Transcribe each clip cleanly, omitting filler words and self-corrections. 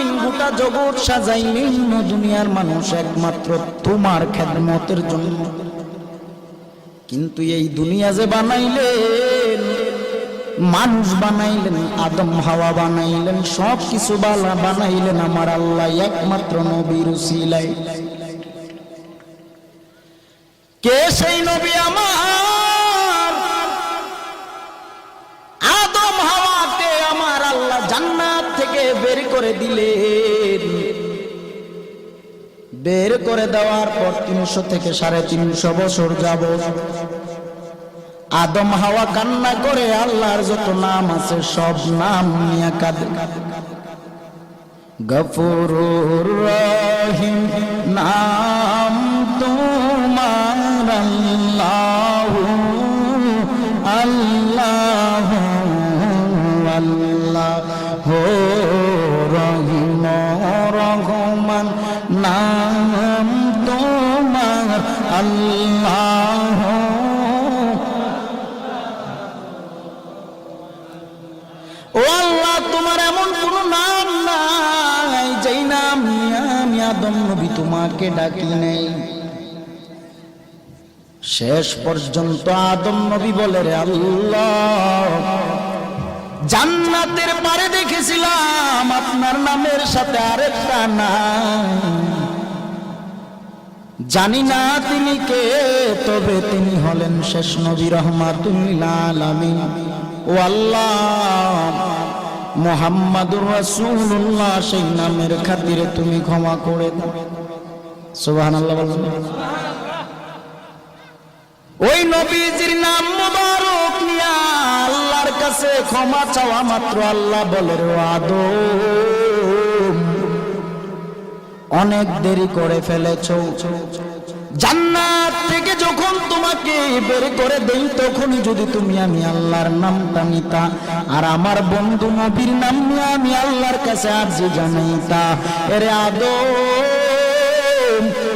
আলামিন গোটা জগৎ সাজাইলেন দুনিয়ার মানুষ একমাত্র তোমার খেদমতের জন্য। কিন্তু এই দুনিয়া যে বানাইলেন, মানুষ বানাইলেন, আদম হাওয়া বানাইলেন, সব কিছু বানাইলেন আমার আল্লাহ একমাত্র নবীর উসিলায়। কে সেই নবী? আমার আদম হাওয়াকে আমার আল্লাহ জান্নাত থেকে বের করে দিলেন। বের করে দেওয়ার পর 300 থেকে 350 বছর যাব আদম হাওয়া কান্না করে আল্লাহর যত নাম আছে সব নাম নিয়ে কাঁদে। গফুরুর রহিম নাম তোমার আল্লাহ আল্লাহ আল্লাহ রহিম রহমান নাম তোমার আল্লাহ। ও আল্লাহ, তোমার এমন কোন নাম নাই যেই নাম আমি আদম নবী তোমাকে ডাকি নেই। শেষ পর্যন্ত আদম নবী বলে, রে আল্লাহ, জান্নাতের পারে দেখেছিলাম আপনার নামের সাথে আরেকটা নাম, জানি না তিনি কে, তবে তিনি হলেন শেষ নবী রাহমাতুল লিল আলামিন। ও আল্লাহ, মুহাম্মাদুর রাসূলুল্লাহ সেই নামের খাতিরে তুমি ক্ষমা করে দাও। সুবহানাল্লাহ বলুন। ওই নবীজির নাম মুবারক নিয়া আল্লাহর কাছে ক্ষমা চাওয়া মাত্র আল্লাহ বলে, রে আদম, অনেক দেরি করে ফেলেছো। জান্নাত থেকে যখন তোমাকে বের করে দেই তখনই যদি তুমি আমি আল্লাহর নামটা নিতা আর আমার বন্ধু নবীর নাম নিয়ে আমি আল্লাহর কাছে আরজি জানাইতা, এরে আদম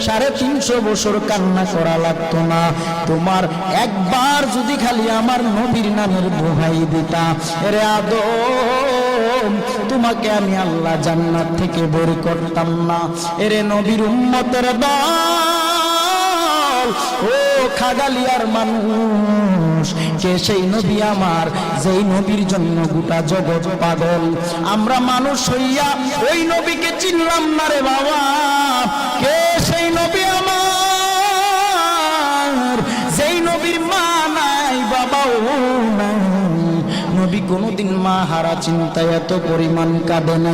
350 বছর কান্না করা লাগতো না। তোমার একবার যদি খালি আমার নবীর নামের দোহাই দিতা, এরে আদম, তোমাকে আমি আল্লাহ জান্নাত থেকে বের করতাম না। এরে নবীর উম্মতের দল, ও খাগালিয়ার মানুষ, কে সেই নবী আমার যেই নবীর জন্য গোটা জগৎ পাগল? আমরা মানুষ হইয়া ওই নবীকে চিনলাম না রে বাবা। কে সেই নবী আমার যেই নবীর মা নাই, বাবাও নাই? নবী কোনদিন মা হারা চিন্তায় এত পরিমাণ কাঁদে না।